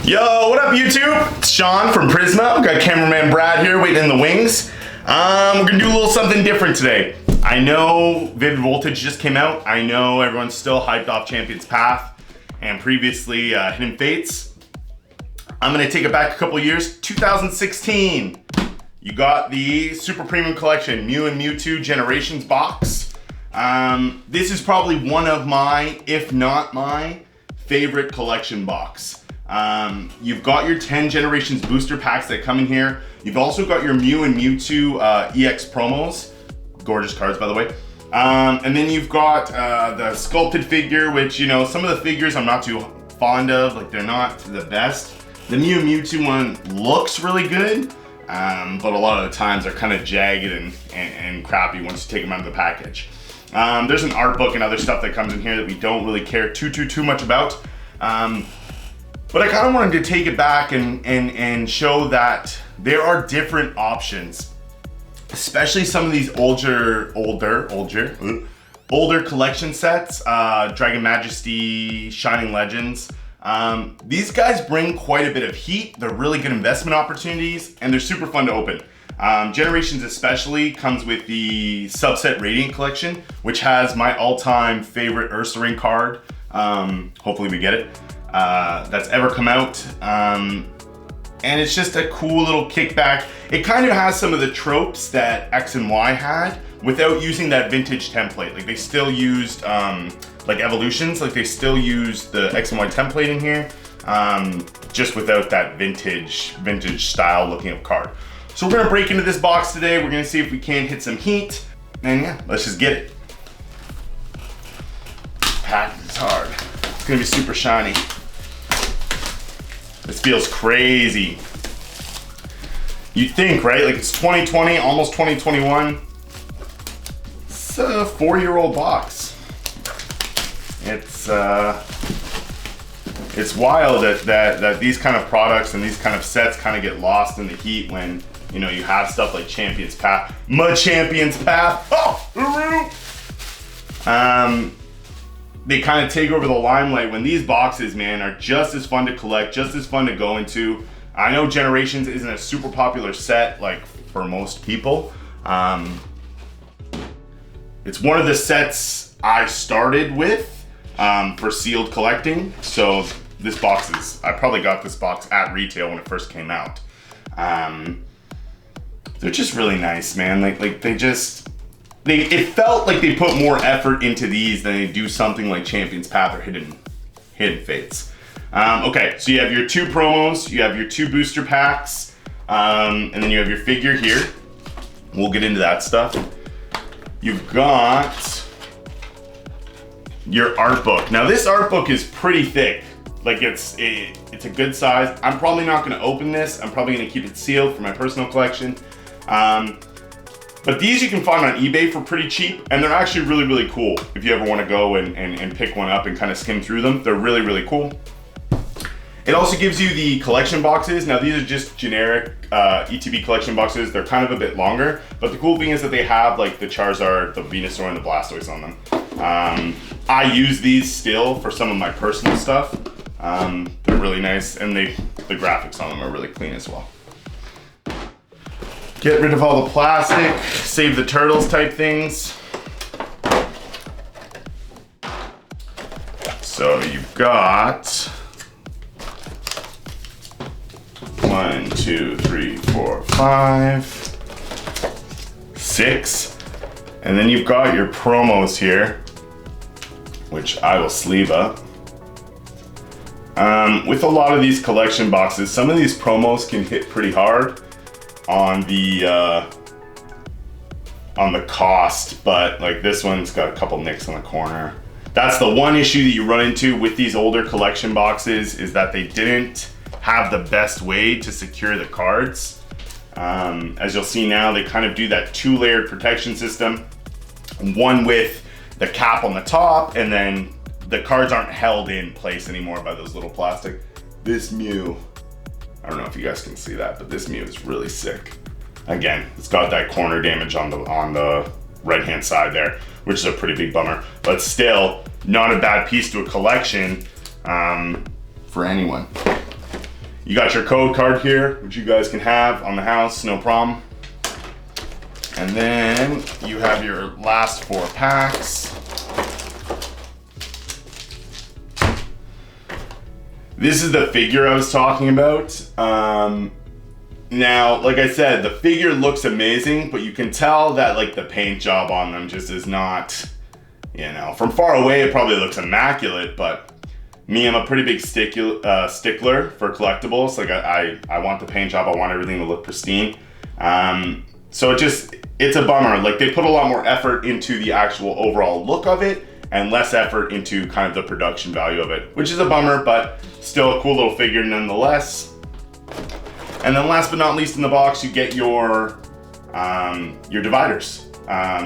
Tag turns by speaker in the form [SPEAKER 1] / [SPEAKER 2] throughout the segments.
[SPEAKER 1] Yo, what up YouTube? It's Sean from Prisma. We've got cameraman Brad here waiting in the wings. We're gonna do a little something different today. I know Vivid Voltage just came out. I know everyone's still hyped off Champion's Path and previously Hidden Fates. I'm gonna take it back a couple years. 2016. You got the Super Premium Collection Mew and Mewtwo Generations box. This is probably one of my, if not my, favorite collection box. You've got your 10 Generations booster packs that come in here. You've also got your Mew and Mewtwo EX promos. Gorgeous cards, by the way. And then you've got the sculpted figure, which, you know, some of the figures I'm not too fond of. Like, they're not the best. The Mew and Mewtwo one looks really good, but a lot of the times they're kind of jagged and crappy once you take them out of the package. There's an art book and other stuff that comes in here that we don't really care too much about. But I kind of wanted to take it back and show that there are different options, especially some of these older collection sets, Dragon Majesty, Shining Legends. These guys bring quite a bit of heat. They're really good investment opportunities, and they're super fun to open. Generations especially comes with the Subset Radiant collection, which has my all-time favorite Ursaring card. Hopefully we get it. That's ever come out. And it's just a cool little kickback. It kind of has some of the tropes that X and Y had without using that vintage template. Like, they still used like evolutions, like they still used the X and Y template in here, just without that vintage style looking of card. So we're gonna break into this box today. We're gonna see if we can hit some heat. And yeah, let's just get it. Packed is hard. It's gonna be super shiny. This feels crazy. You'd think, right? Like, it's 2020, almost 2021. It's a 4-year-old box. It's wild that these kind of products and these kind of sets kind of get lost in the heat when, you know, you have stuff like Champion's Path. Champion's Path. They kind of take over the limelight when these boxes, man, are just as fun to collect, just as fun to go into. I know Generations isn't a super popular set, like, for most people. It's one of the sets I started with for sealed collecting. So this box is, I probably got this box at retail when it first came out. They're just really nice, man. Like it felt like they put more effort into these than they do something like Champion's Path or Hidden Fates. Okay, so you have your 2 promos, you have your 2 booster packs, and then you have your figure here. We'll get into that stuff. You've got your art book. Now, this art book is pretty thick. Like, it's a good size. I'm probably not gonna open this. I'm probably gonna keep it sealed for my personal collection. But these you can find on eBay for pretty cheap, and they're actually really cool if you ever want to go and pick one up and kind of skim through them. They're really cool. It also gives you the collection boxes. Now, these are just generic ETB collection boxes. They're kind of a bit longer, but the cool thing is that they have, like, the Charizard, the Venusaur, and the Blastoise on them. I use these still for some of my personal stuff. They're really nice, and the graphics on them are really clean as well. Get rid of all the plastic, save the turtles type things. So you've got 1, 2, 3, 4, 5, 6. And then you've got your promos here, which I will sleeve up. With a lot of these collection boxes, some of these promos can hit pretty hard on the cost, but like this one's got a couple nicks on the corner. That's the one issue that you run into with these older collection boxes, is that they didn't have the best way to secure the cards. As you'll see now, they kind of do that 2-layered protection system, one with the cap on the top, and then the cards aren't held in place anymore by those little plastic. This Mew, I don't know if you guys can see that, but this Mew is really sick. Again, it's got that corner damage on the right-hand side there, which is a pretty big bummer, but still not a bad piece to a collection for anyone. You got your code card here, which you guys can have on the house, no problem. And then you have your last 4 packs. This is the figure I was talking about. Now, like I said, the figure looks amazing, but you can tell that like the paint job on them just is not, you know, from far away it probably looks immaculate, but me, I'm a pretty big stickler for collectibles. Like I want the paint job, I want everything to look pristine. So it's a bummer. Like they put a lot more effort into the actual overall look of it and less effort into kind of the production value of it, which is a bummer, but still a cool little figure nonetheless. And then last but not least in the box, you get your dividers.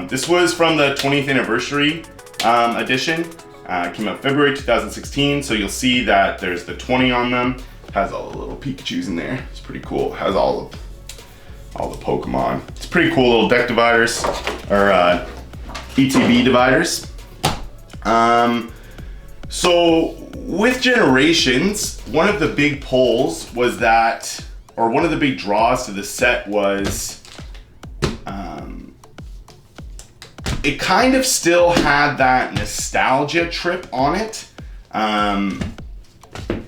[SPEAKER 1] This was from the 20th anniversary edition. It came out February 2016, so you'll see that there's the 20 on them. It has all the little Pikachus in there. It's pretty cool. It has all the Pokemon. It's pretty cool little deck dividers, or ETB dividers. So with Generations, one of the big pulls was that, or one of the big draws to the set was, it kind of still had that nostalgia trip on it,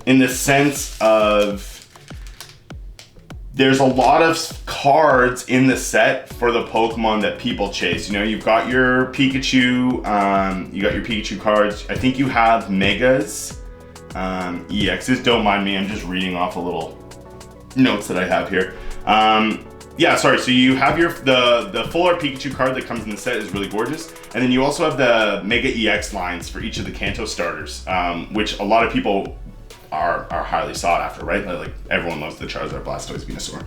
[SPEAKER 1] in the sense of there's a lot of cards in the set for the Pokemon that people chase. You know, you've got your Pikachu, you got your Pikachu cards. I think you have Megas, EXs. Don't mind me, I'm just reading off a little notes that I have here. Yeah, sorry, so you have the full art Pikachu card that comes in the set is really gorgeous. And then you also have the Mega EX lines for each of the Kanto starters, which a lot of people are highly sought after, right? Like everyone loves the Charizard, Blastoise, Venusaur.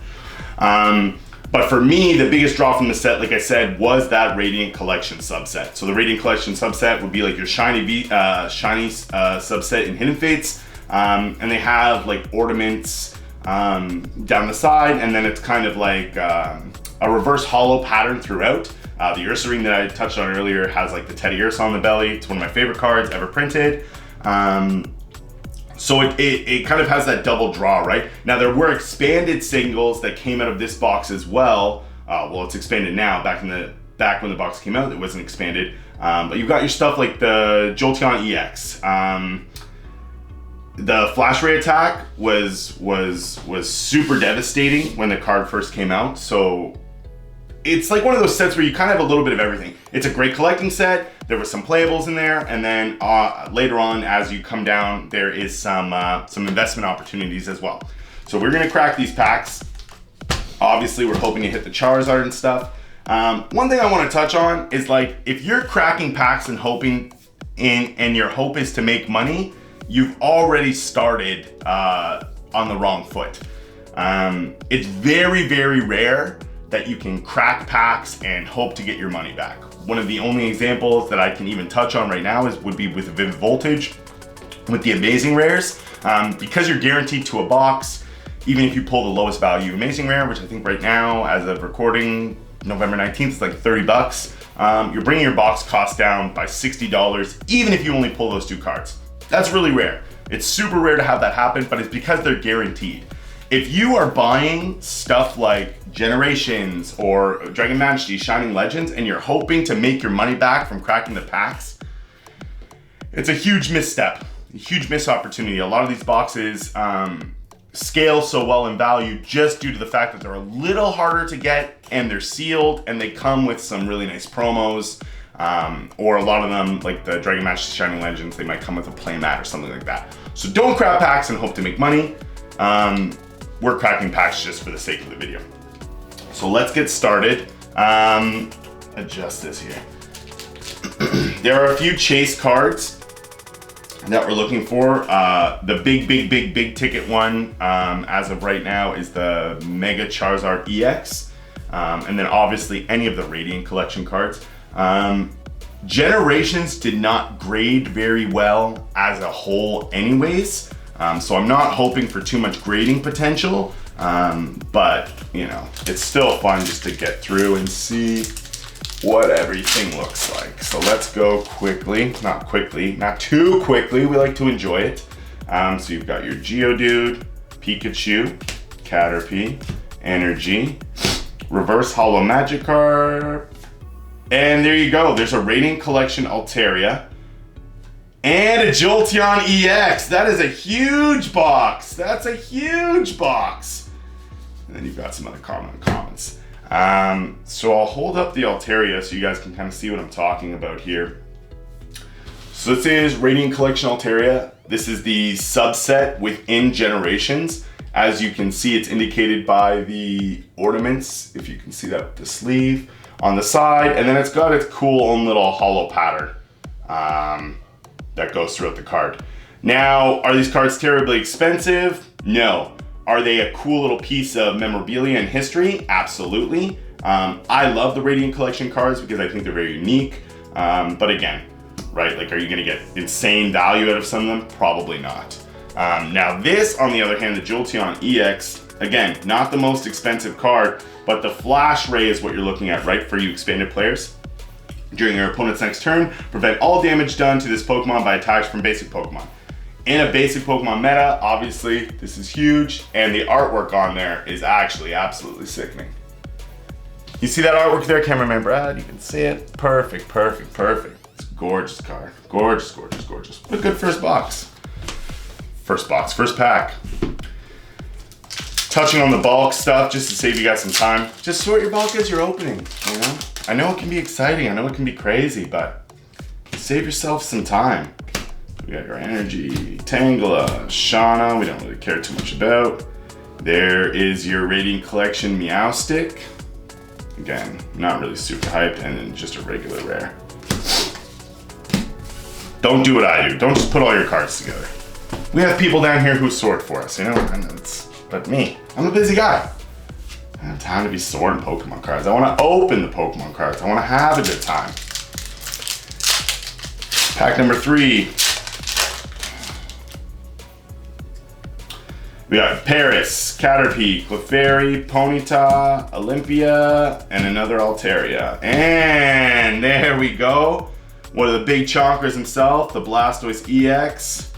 [SPEAKER 1] But for me, the biggest draw from the set, like I said, was that Radiant Collection subset. So the Radiant Collection subset would be like your shiny subset in Hidden Fates. And they have like ornaments down the side, and then it's kind of like a reverse hollow pattern throughout. The Ursaring that I touched on earlier has like the Teddy Ursa on the belly. It's one of my favorite cards ever printed. So it kind of has that double draw, right? Now there were expanded singles that came out of this box as well. Well, it's expanded now. Back when the box came out, it wasn't expanded. But you've got your stuff like the Jolteon Ex. The Flash Ray attack was super devastating when the card first came out. So it's like one of those sets where you kind of have a little bit of everything. It's a great collecting set. There were some playables in there, and then later on, as you come down, there is some investment opportunities as well. So we're gonna crack these packs. Obviously, we're hoping to hit the Charizard and stuff. One thing I want to touch on is like if you're cracking packs and and your hope is to make money, you've already started on the wrong foot. It's very, very rare that you can crack packs and hope to get your money back. One of the only examples that I can even touch on right now would be with Vivid Voltage, with the Amazing Rares. Because you're guaranteed to a box, even if you pull the lowest value Amazing Rare, which I think right now, as of recording, November 19th, it's like 30 bucks. You're bringing your box cost down by $60, even if you only pull those 2 cards. That's really rare. It's super rare to have that happen, but it's because they're guaranteed. If you are buying stuff like Generations or Dragon Majesty, Shining Legends, and you're hoping to make your money back from cracking the packs, it's a huge misstep, a huge missed opportunity. A lot of these boxes scale so well in value just due to the fact that they're a little harder to get and they're sealed and they come with some really nice promos. Or a lot of them, like the Dragon Majesty Shining Legends, they might come with a playmat or something like that. So don't crack packs and hope to make money. We're cracking packs just for the sake of the video. So let's get started. Adjust this here. There are a few chase cards that we're looking for. The big ticket one, as of right now, is the Mega Charizard EX. And then obviously any of the Radiant Collection cards. Generations did not grade very well as a whole anyways, so I'm not hoping for too much grading potential, but you know, it's still fun just to get through and see what everything looks like. So let's go quickly, not too quickly, we like to enjoy it. So you've got your Geodude, Pikachu, Caterpie, Energy, Reverse Hollow Magikarp, and there you go. There's a Radiant Collection Alteria, and a Jolteon EX. That is a huge box. That's a huge box. And then you've got some other commons. So I'll hold up the Alteria so you guys can kind of see what I'm talking about here. So this is Radiant Collection Alteria. This is the subset within Generations. As you can see, it's indicated by the ornaments, if you can see that with the sleeve on the side, and then it's got its cool own little hollow pattern that goes throughout the card. Now, are these cards terribly expensive? No. Are they a cool little piece of memorabilia and history? Absolutely. I love the Radiant Collection cards because I think they're very unique. But again, right, like, are you gonna get insane value out of some of them? Probably not. Now this, on the other hand, the Jolteon EX, again, not the most expensive card, but the Flash Ray is what you're looking at, right, for you expanded players. During your opponent's next turn, prevent all damage done to this Pokemon by attacks from basic Pokemon. In a basic Pokemon meta, obviously, this is huge, and the artwork on there is actually absolutely sickening. You see that artwork there, cameraman Brad? You can see it. Perfect, perfect, perfect. It's a gorgeous card. Gorgeous, gorgeous, gorgeous. What a good first box. First box, first pack. Touching on the bulk stuff, just to save you guys some time. Just sort your bulk as you're opening, you know? I know it can be exciting, I know it can be crazy, but save yourself some time. We got your Energy, Tangela, Shauna, we don't really care too much about. There is your Radiant Collection Meowstic. Again, not really super hyped, and then just a regular rare. Don't do what I do, don't just put all your cards together. We have people down here who sort for us, you know? But me, I'm a busy guy. I don't have time to be sorting Pokemon cards. I want to open the Pokemon cards. I want to have a good time. Pack number 3. We got Paris, Caterpie, Clefairy, Ponyta, Olympia, and another Alteria. And there we go. One of the big chonkers himself, the Blastoise EX.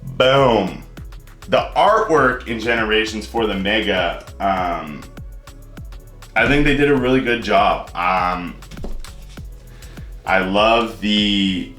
[SPEAKER 1] Boom. The artwork in Generations for the Mega, I think they did a really good job. I love the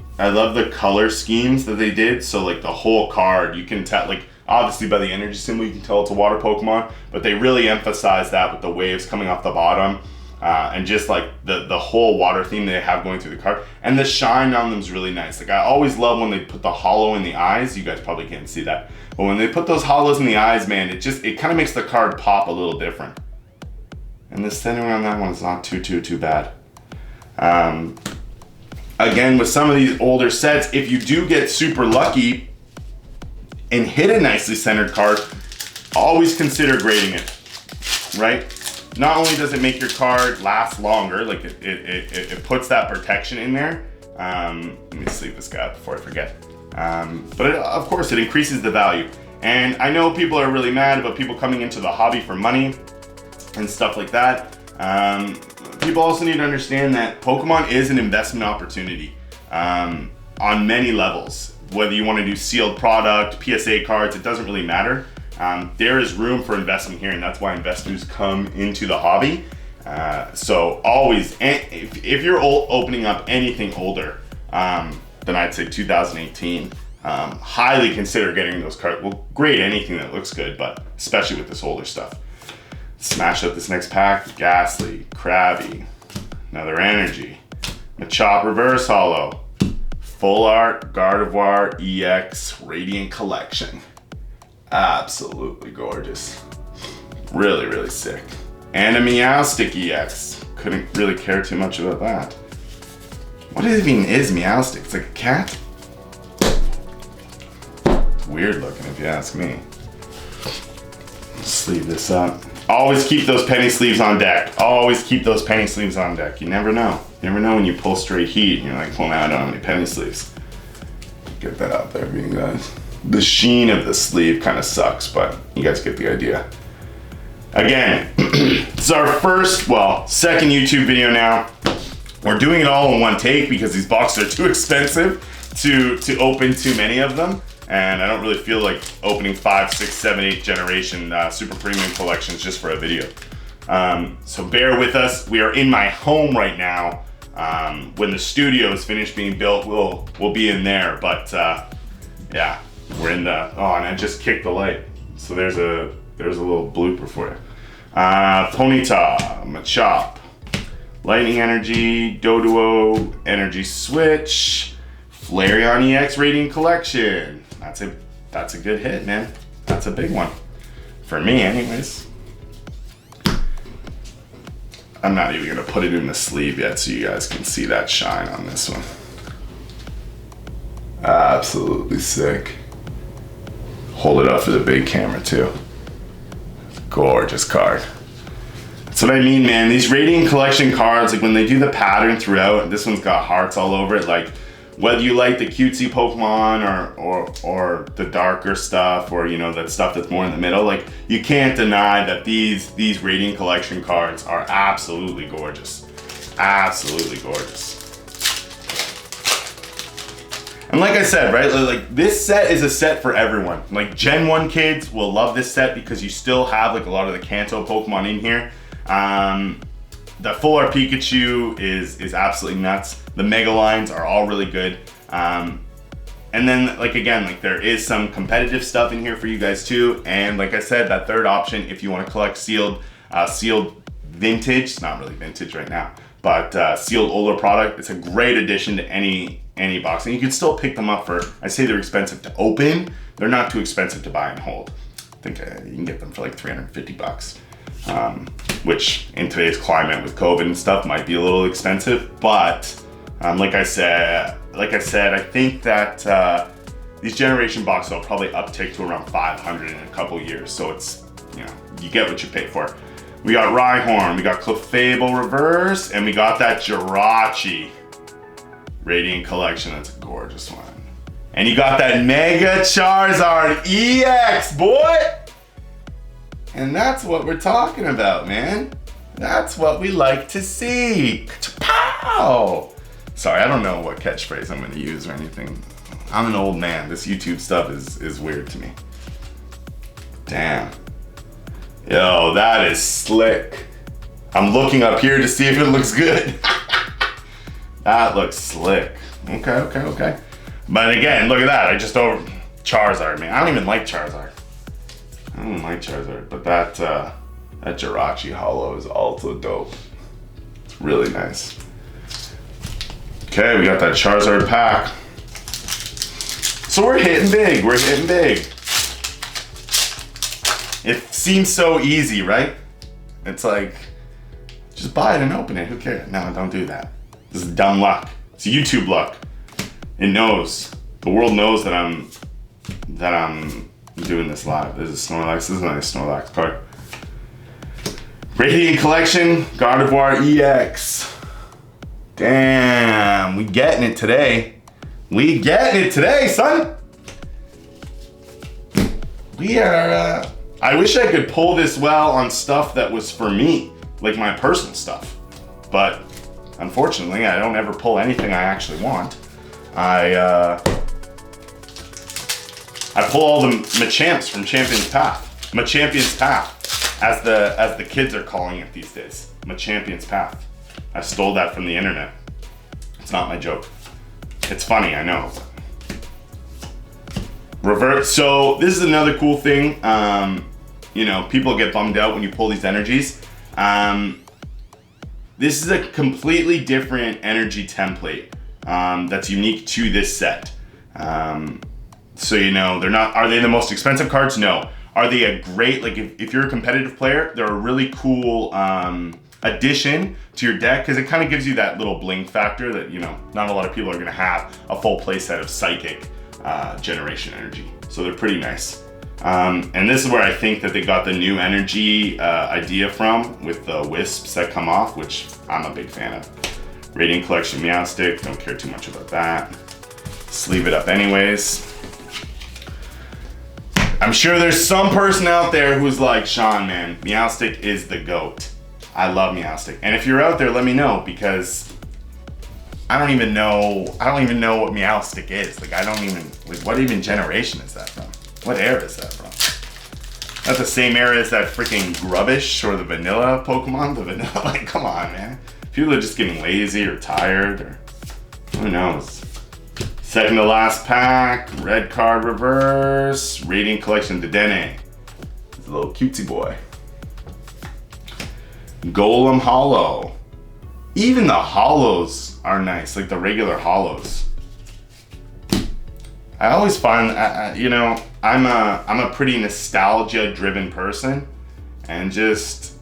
[SPEAKER 1] color schemes that they did. So like the whole card, you can tell, like obviously by the energy symbol, you can tell it's a water Pokemon, but they really emphasize that with the waves coming off the bottom. And just like the whole water theme they have going through the card. And the shine on them is really nice. Like I always love when they put the hollow in the eyes. You guys probably can't see that. But when they put those hollows in the eyes, man, it kind of makes the card pop a little different. And the centering on that one is not too bad. Again, with some of these older sets, if you do get super lucky and hit a nicely centered card, always consider grading it, right? Not only does it make your card last longer, like it puts that protection in there. Let me sleeve this guy up before I forget. But of course it increases the value. And I know people are really mad about people coming into the hobby for money and stuff like that. People also need to understand that Pokemon is an investment opportunity on many levels. Whether you want to do sealed product, PSA cards, it doesn't really matter. There is room for investment here, and that's why investors come into the hobby. So always, if you're opening up anything older than I'd say 2018, highly consider getting those cards. Well, grade anything that looks good, but especially with this older stuff. Smash up this next pack. Ghastly, Krabby, another Energy, Machop Reverse Hollow, Full Art, Gardevoir EX Radiant Collection. Absolutely gorgeous. Really, really sick. And a Meowstic EX. Couldn't really care too much about that. What even is Meowstic? It's like a cat? It's weird looking if you ask me. Sleeve this up. Always keep those penny sleeves on deck. Always keep those penny sleeves on deck. You never know. You never know when you pull straight heat and you're like, well, now I don't have any penny sleeves. Get that out there for you guys. The sheen of the sleeve kind of sucks, but you guys get the idea. Again, this is our second YouTube video now. We're doing it all in one take because these boxes are too expensive to open too many of them. and I don't really feel like opening 5, 6, 7, 8 generation super premium collections just for a video. So bear with us. We are in my home right now. When the studio is finished being built, we'll be in there. But yeah, we're in the, oh, and I just kicked the light. So there's a little blooper for you. Ponyta, Machop, Lightning Energy, Doduo, Energy Switch, Flareon EX Radiant Collection. That's a good hit, man. That's a big one. For me, anyways. I'm not even gonna put it in the sleeve yet so you guys can see that shine on this one. Absolutely sick. Hold it up for the big camera too. Gorgeous card. That's what I mean, man. These Radiant Collection cards, like when they do the pattern throughout, this one's got hearts all over it. Like whether you like the cutesy Pokemon or the darker stuff, or you know, that stuff that's more in the middle, like you can't deny that these Radiant Collection cards are absolutely gorgeous. Absolutely gorgeous. And like I said, right, like this set is a set for everyone. Like Gen 1 kids will love this set because you still have like a lot of the Kanto Pokemon in here. The Full Art Pikachu is absolutely nuts. The Mega Lines are all really good. And then like again, like there is some competitive stuff in here for you guys too. And like I said, that third option, if you want to collect sealed vintage, it's not really vintage right now, but sealed older product, it's a great addition to any box. And you can still pick them up for, I say they're expensive to open, they're not too expensive to buy and hold. I think you can get them for like 350 bucks. Which in today's climate with COVID and stuff might be a little expensive, but like I said, I think that these generation boxes will probably uptick to around 500 in a couple years. So it's, you know, you get what you pay for. We got Rhyhorn, we got Clefable Reverse, and we got that Jirachi Radiant Collection. That's a gorgeous one. And you got that Mega Charizard EX, boy! And that's what we're talking about, man. That's what we like to see. Pow! Sorry, I don't know what catchphrase I'm gonna use or anything. I'm an old man. This YouTube stuff is weird to me. Damn. Yo, that is slick. I'm looking up here to see if it looks good. That looks slick. Okay. But again, look at that. I just over Charizard, man. I don't even like Charizard. But that Jirachi Hollow is also dope. It's really nice. Okay, we got that Charizard pack. So we're hitting big. It seems so easy, right? It's like, just buy it and open it. Who cares? No, don't do that. This is dumb luck. It's YouTube luck. It knows. The world knows that I'm doing this live. This is Snorlax. This is a nice Snorlax card. Radiant Collection, Gardevoir EX. Damn, we getting it today. We getting it today, son. We are, I wish I could pull this well on stuff that was for me, like my personal stuff. But unfortunately, I don't ever pull anything I actually want. I pull all the Machamps from Champion's Path. Machampion's Path, as the kids are calling it these days. Machampion's Path. I stole that from the internet. It's not my joke. It's funny, I know. Revert. So this is another cool thing. You know, people get bummed out when you pull these energies. This is a completely different energy template that's unique to this set. So you know, are they the most expensive cards? No. Are they a great, like if you're a competitive player, they're a really cool addition to your deck because it kind of gives you that little bling factor that, you know, not a lot of people are gonna have a full play set of Psychic generation energy. So they're pretty nice. And this is where I think that they got the new energy idea from with the wisps that come off, which I'm a big fan of. Radiant Collection Meowstic, don't care too much about that. Sleeve it up anyways. I'm sure there's some person out there who's like, Sean, man, Meowstic is the GOAT. I love Meowstic. And if you're out there, let me know, because I don't even know what Meowstic is. Like, what even generation is that from? What era is that from? That's the same era as that freaking Grubbish or the vanilla Pokemon. The vanilla, like, come on, man. People are just getting lazy or tired, or who knows. Second to last pack, red card reverse, Radiant Collection Dedenne. It's a little cutesy boy. Golem Hollow. Even the hollows are nice, like the regular hollows. I always find, you know, I'm a pretty nostalgia-driven person, and just,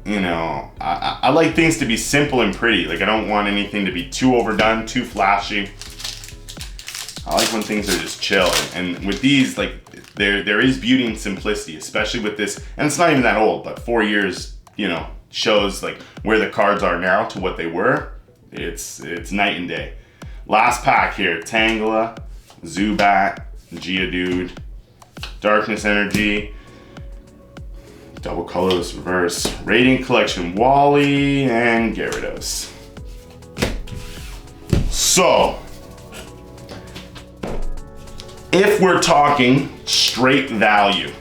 [SPEAKER 1] you know, I like things to be simple and pretty. Like, I don't want anything to be too overdone, too flashy. I like when things are just chill. And with these, like, there is beauty and simplicity, especially with this. And it's not even that old, but 4 years, you know, shows like where the cards are now to what they were. It's night and day. Last pack here: Tangela, Zubat, Geodude, Darkness Energy, double colorless reverse, Radiant Collection Wally, and Gyarados. So, if we're talking straight value,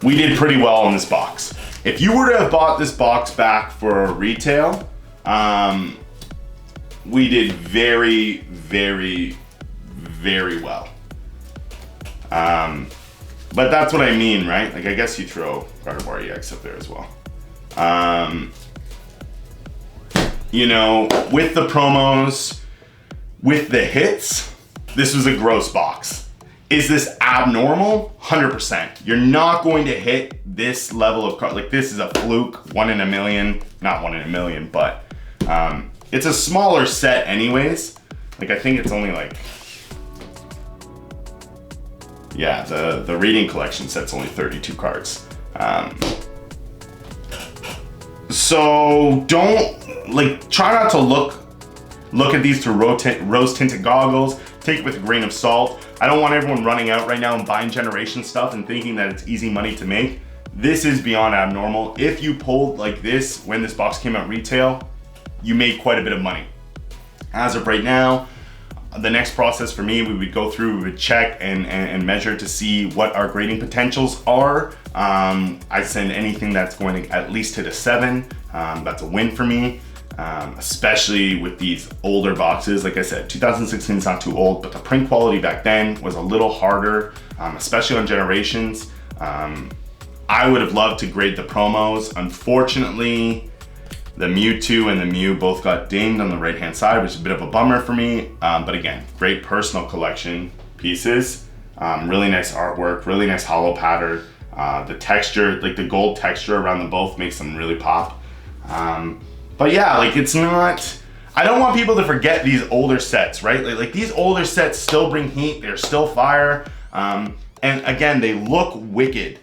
[SPEAKER 1] we did pretty well in this box. If you were to have bought this box back for retail, we did very, very, very well. But that's what I mean, right? Like, I guess you throw Gardevoir EX up there as well. You know, with the promos, with the hits, this was a gross box. Is this abnormal? 100%. You're not going to hit this level of card. Like, this is a fluke, 1 in a million. Not 1 in a million, but it's a smaller set anyways. Like, I think it's only like, yeah, the Reading Collection set's only 32 cards. So don't, like, try not to look at these through rose-tinted goggles. Take it with a grain of salt. I don't want everyone running out right now and buying generation stuff and thinking that it's easy money to make. This is beyond abnormal. If you pulled like this when this box came out retail, you made quite a bit of money. As of right now, the next process for me, we would go through, we would check and measure to see what our grading potentials are. I send anything that's going to at least hit a 7. That's a win for me. Especially with these older boxes. Like I said, 2016 is not too old, but the print quality back then was a little harder, especially on generations. I would have loved to grade the promos. Unfortunately, the Mewtwo and the Mew both got dinged on the right-hand side, which is a bit of a bummer for me. But again, great personal collection pieces. Really nice artwork, really nice hollow pattern. The texture, like the gold texture around them both makes them really pop. But yeah, like, it's not, I don't want people to forget these older sets, right? Like these older sets still bring heat, they're still fire. And again, they look wicked.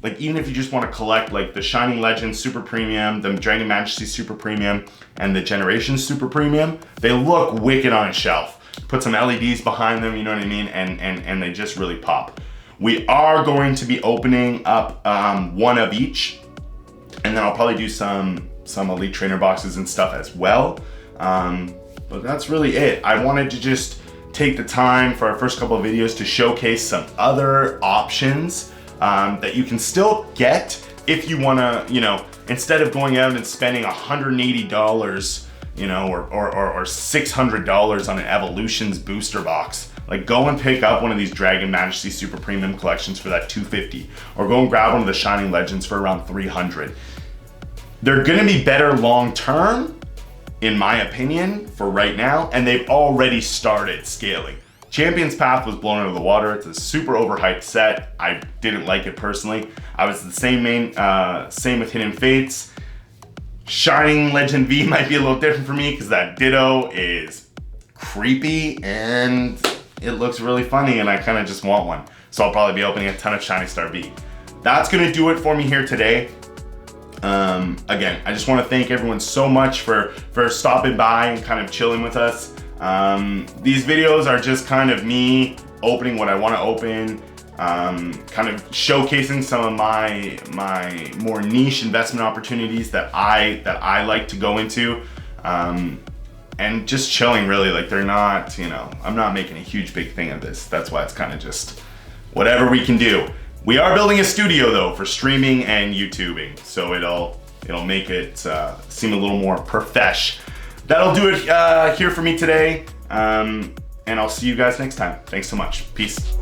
[SPEAKER 1] Like, even if you just want to collect like the Shining Legends Super Premium, the Dragon Majesty Super Premium, and the Generations Super Premium, they look wicked on a shelf. Put some LEDs behind them, you know what I mean? And they just really pop. We are going to be opening up one of each, and then I'll probably do some Elite Trainer boxes and stuff as well. But that's really it. I wanted to just take the time for our first couple of videos to showcase some other options that you can still get if you wanna, you know, instead of going out and spending $180, you know, or $600 on an Evolutions booster box. Like, go and pick up one of these Dragon Majesty Super Premium collections for that $250, or go and grab one of the Shining Legends for around $300. They're gonna be better long-term, in my opinion, for right now, and they've already started scaling. Champion's Path was blown out of the water. It's a super overhyped set. I didn't like it personally. I was the same with Hidden Fates. Shining Legend V might be a little different for me because that Ditto is creepy and it looks really funny, and I kind of just want one. So I'll probably be opening a ton of Shiny Star V. That's gonna do it for me here today. Again, I just want to thank everyone so much for stopping by and kind of chilling with us. These videos are just kind of me opening what I want to open, kind of showcasing some of my more niche investment opportunities that I like to go into. and just chilling really. Like they're not, you know, I'm not making a huge big thing of this. That's why it's kind of just whatever we can do. We are building a studio though for streaming and YouTubing, so it'll make it seem a little more profesh. That'll do it here for me today, and I'll see you guys next time. Thanks so much. Peace.